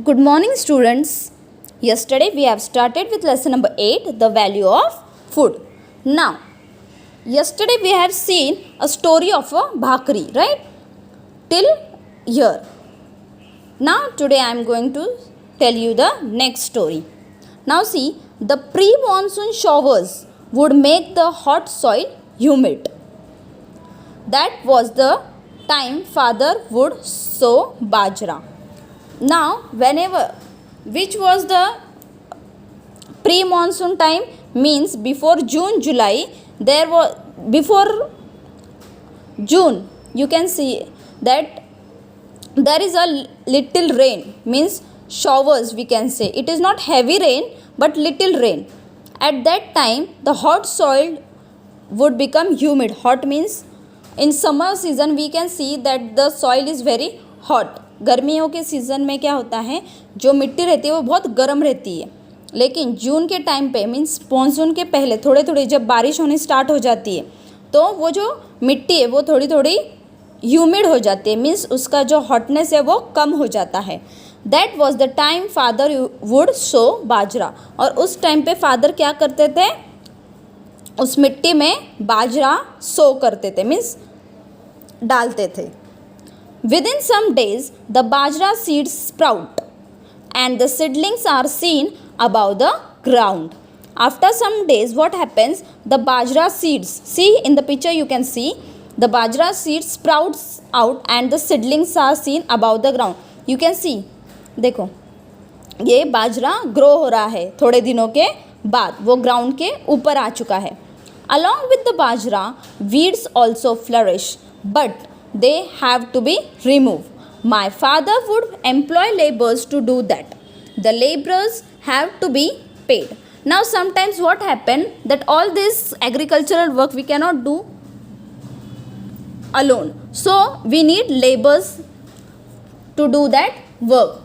Good morning, students. Yesterday we have started with lesson number 8, the value of food. Now, yesterday we have seen a story of a bhakri, right? Till here. Now, today I am going to tell you the next story. Now, see, the pre-monsoon showers would make the hot soil humid. That was the time father would sow bajra. Now, which was the pre-monsoon time, means before June, July, before June, you can see that there is a little rain, means showers we can say. It is not heavy rain, but little rain. At that time, the hot soil would become humid. Hot means in summer season we can see that the soil is very hot. गर्मियों के season में क्या होता है, जो मिट्टी रहती है वो बहुत गर्म रहती है. लेकिन जून के टाइम पे मीन्स मानसून के पहले थोड़े थोड़े जब बारिश होनी स्टार्ट हो जाती है तो वो जो मिट्टी है वो थोड़ी थोड़ी ह्यूमिड हो जाती है, मीन्स उसका जो हॉटनेस है वो कम हो जाता है. That was the time father would sow bajra. और उस टाइम पे फादर क्या करते थे, उस मिट्टी में बाजरा सो करते थे, मीन्स डालते थे. Within some days, the bajra seeds sprout and the seedlings are seen above the ground. After some days, what happens? The bajra seeds, see in the picture you can see, the bajra seeds sprouts out and the seedlings are seen above the ground. You can see, देखो ये बाजरा grow हो रहा है, थोड़े दिनों के बाद वो ग्राउंड के ऊपर आ चुका है. Along with the bajra, weeds also flourish, but they have to be removed. My father would employ laborers to do that. The laborers have to be paid. Now sometimes what happen that all this agricultural work we cannot do alone. So we need laborers to do that work.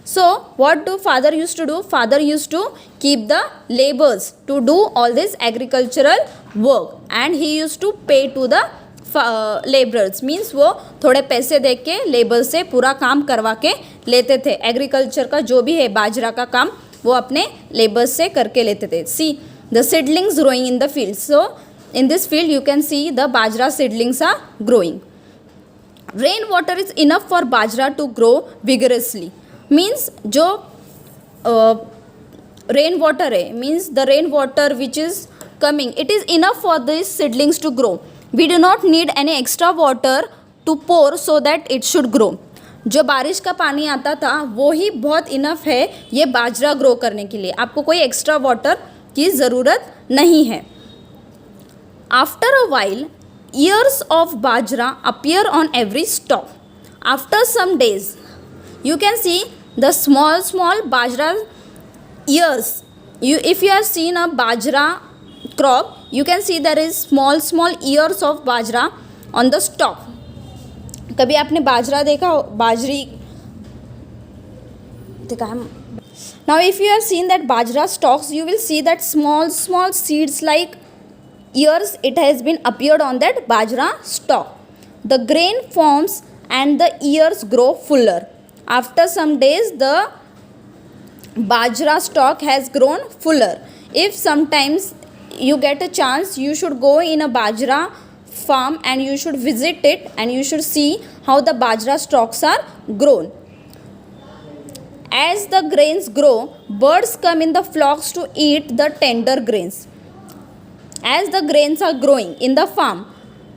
So what do father used to do? Father used to keep the laborers to do all this agricultural work and he used to pay to the labourers, means वो थोड़े पैसे दे के labour से पूरा काम करवा के लेते थे. एग्रीकल्चर का जो भी है बाजरा का काम वो अपने लेबर्स से करके लेते थे. See the seedlings growing in the field. So in this field you can see the bajra seedlings are growing. Rain water is enough for bajra to grow vigorously. Means जो रेन वाटर है, means the rain water which is coming, it is enough for this seedlings to grow. We do not need any extra water to pour so that it should grow. जो बारिश का पानी आता था वो ही बहुत enough है ये बाजरा ग्रो करने के लिए. आपको कोई एक्स्ट्रा वाटर की ज़रूरत नहीं है. After a while, ears of bajra appear on every stalk. After some days, you can see the small bajra ears. If you have seen a bajra crop, you can see there is small ears of bajra on the stalk. कभी आपने बाजरा देखा हो, बाजरी देखा है? Now if you have seen that bajra stalks, you will see that small seeds like ears it has been appeared on that bajra stalk. The grain forms and the ears grow fuller. After some days the bajra stalk has grown fuller. If sometimes you get a chance, you should go in a bajra farm and you should visit it and you should see how the bajra stalks are grown. As the grains grow, birds come in the flocks to eat the tender grains. As the grains are growing in the farm,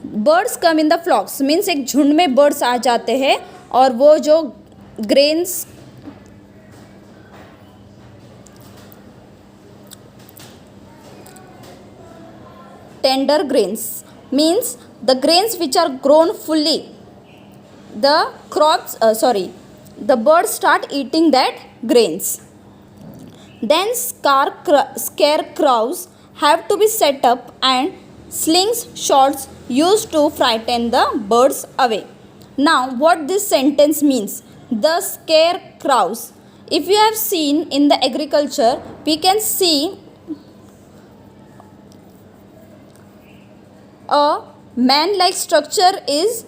birds come in the flocks, means एक झुंड में birds आ जाते हैं और वो जो grains tender grains means the grains which are grown fully, the the birds start eating that grains. Then scarecrows have to be set up and slingshots used to frighten the birds away. Now what this sentence means, the scarecrows, if you have seen in the agriculture we can see a man-like structure is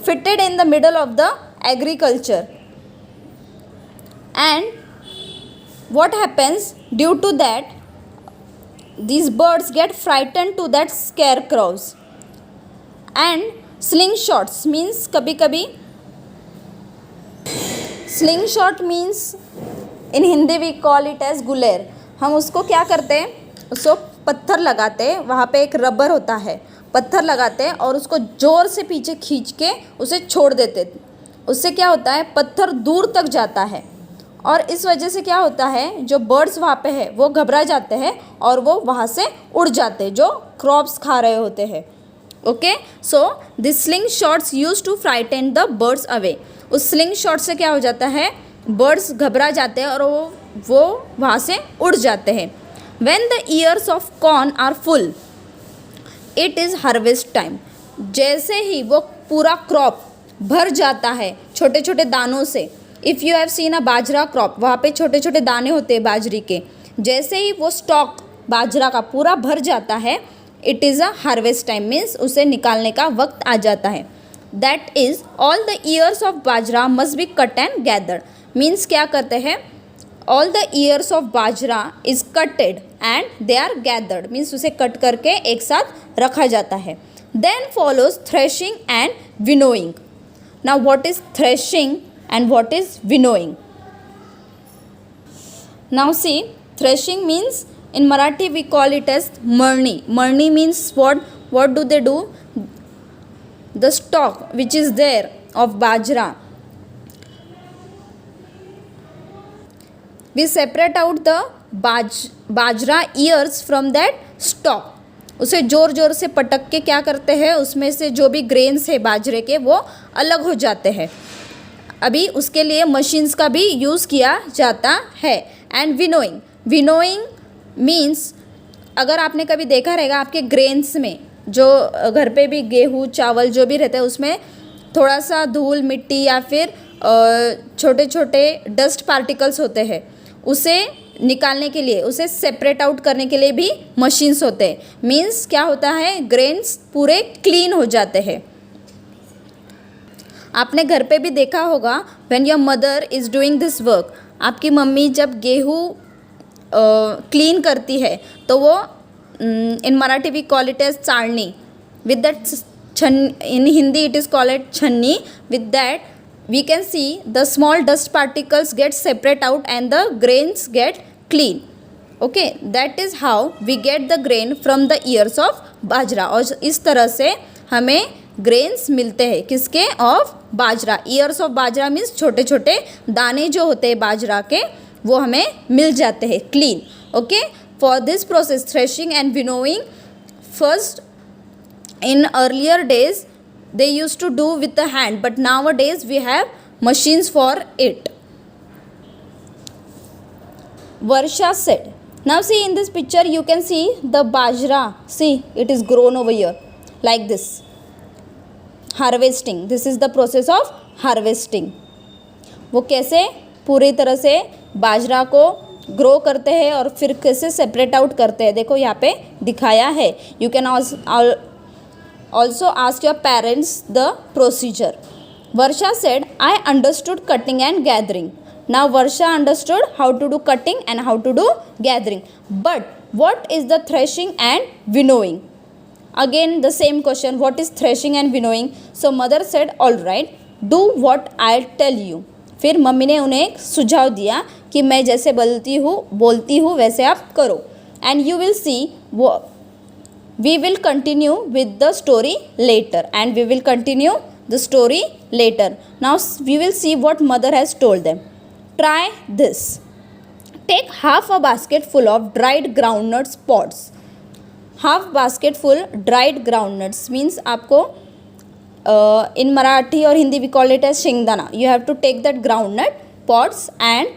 fitted in the middle of the agriculture. and what happens due to that these birds get frightened to that scarecrows. And slingshots means कभी कभी slingshot means in Hindi we call it as Guler. हम उसको क्या करते हैं, उसको पत्थर लगाते हैं, वहाँ पे एक रबर होता है, पत्थर लगाते हैं और उसको ज़ोर से पीछे खींच के उसे छोड़ देते. उससे क्या होता है, पत्थर दूर तक जाता है और इस वजह से क्या होता है, जो बर्ड्स वहाँ पे है वो घबरा जाते हैं और वो वहाँ से उड़ जाते हैं जो क्रॉप्स खा रहे होते हैं. Okay, so this sling shots use to frighten the birds away. उस स्लिंग शॉट से क्या हो जाता है, बर्ड्स घबरा जाते हैं और वो वहाँ से उड़ जाते हैं. When the ears of corn are full it is harvest time. जैसे ही वो पूरा क्रॉप भर जाता है छोटे छोटे दानों से, if you have seen a bajra crop, वहाँ पे छोटे छोटे दाने होते हैं बाजरी के, जैसे ही वो स्टॉक बाजरा का पूरा भर जाता है it is a harvest time, means उसे निकालने का वक्त आ जाता है. That is all the ears of bajra must be cut and gathered. Means क्या करते हैं, all the ears of bajra is cutted and they are gathered. Means उसे कट करके एक साथ रखा जाता है. Then follows threshing and winnowing. Now what is threshing and what is winnowing? Now see, threshing means in Marathi we call it as marni. Marni means what do they do? The stalk which is there of bajra, we separate out the bajra ears from that stalk. उसे ज़ोर ज़ोर से पटक के क्या करते हैं, उसमें से जो भी ग्रेन्स है बाजरे के वो अलग हो जाते हैं. अभी उसके लिए मशीन्स का भी यूज़ किया जाता है. एंड विनोइंग मीन्स, अगर आपने कभी देखा रहेगा आपके ग्रेन्स में, जो घर पे भी गेहूँ चावल जो भी रहता है उसमें थोड़ा सा धूल मिट्टी या फिर छोटे छोटे डस्ट पार्टिकल्स होते हैं, उसे निकालने के लिए, उसे सेपरेट आउट करने के लिए भी मशीन्स होते हैं. मीन्स क्या होता है, ग्रेन्स पूरे क्लीन हो जाते हैं. आपने घर पे भी देखा होगा when your mother is doing this work, आपकी मम्मी जब गेहूँ क्लीन करती है तो वो in Marathi we call it as chalni. With that in Hindi it is called at chhanni. With that we can see the small dust particles get separate out and the grains get clean. Okay, that is how we get the grain from the ears of bajra. और इस तरह से हमें grains मिलते हैं, किसके, of bajra. Years of bajra means छोटे छोटे दाने जो होते हैं बाजरा के वो हमें मिल जाते हैं clean. Okay, for this process threshing and winnowing, first in earlier days they used to do with the hand, but nowadays we have machines for it. Varsha said, now see in this picture you can see the bajra, see it is grown over here like this. Harvesting, this is the process of harvesting. वो कैसे पूरी तरह से बाजरा को grow करते हैं और फिर कैसे सेपरेट आउट करते हैं, देखो यहाँ पे दिखाया है. You can also ask your parents the procedure. Varsha said, I understood cutting and gathering. Now Varsha understood how to do cutting and how to do gathering. But what is the threshing and winnowing? Again the same question, what is threshing and winnowing? So mother said, all right, do what I'll tell you. फिर mummy ने उन्हें एक सुझाव दिया कि मैं जैसे बोलती हूँ वैसे आप करो. And you will see we will continue with the story later, and we will continue the story later. Now we will see what mother has told them. Try this. Take half a basket full of dried groundnuts pods. Half basket full dried groundnuts means आपको in Marathi or Hindi we call it as shengdana. You have to take that groundnut pods and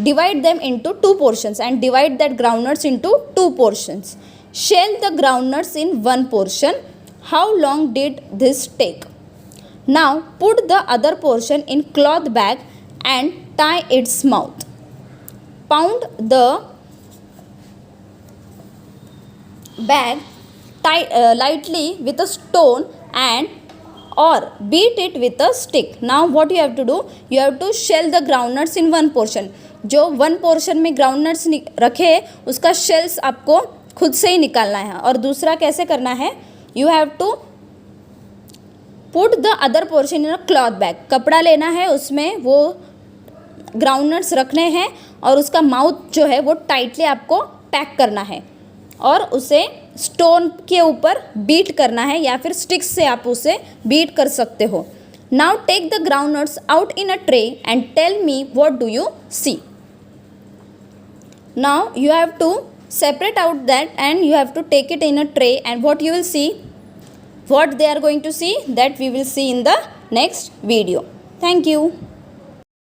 divide them into two portions, and divide that groundnuts into two portions. Shell the groundnuts in one portion. How long did this take? Now put the other portion in cloth bag and tie its mouth. Pound the bag lightly with a stone and or beat it with a stick. Now what you have to do, you have to shell the groundnuts in one portion. जो one portion में groundnuts रखे उसका shells आपको खुद से ही निकालना है. और दूसरा कैसे करना है, you have to put the other portion in a cloth bag. कपड़ा लेना है, उसमें वो ग्राउंडनट्स रखने हैं और उसका माउथ जो है वो टाइटली आपको पैक करना है और उसे स्टोन के ऊपर बीट करना है या फिर स्टिक्स से आप उसे बीट कर सकते हो. Now take the groundnuts out in a tray and tell me what do you see. Now you have to separate out that and you have to take it in a tray, and what you will see, what they are going to see, that we will see in the next video. Thank you.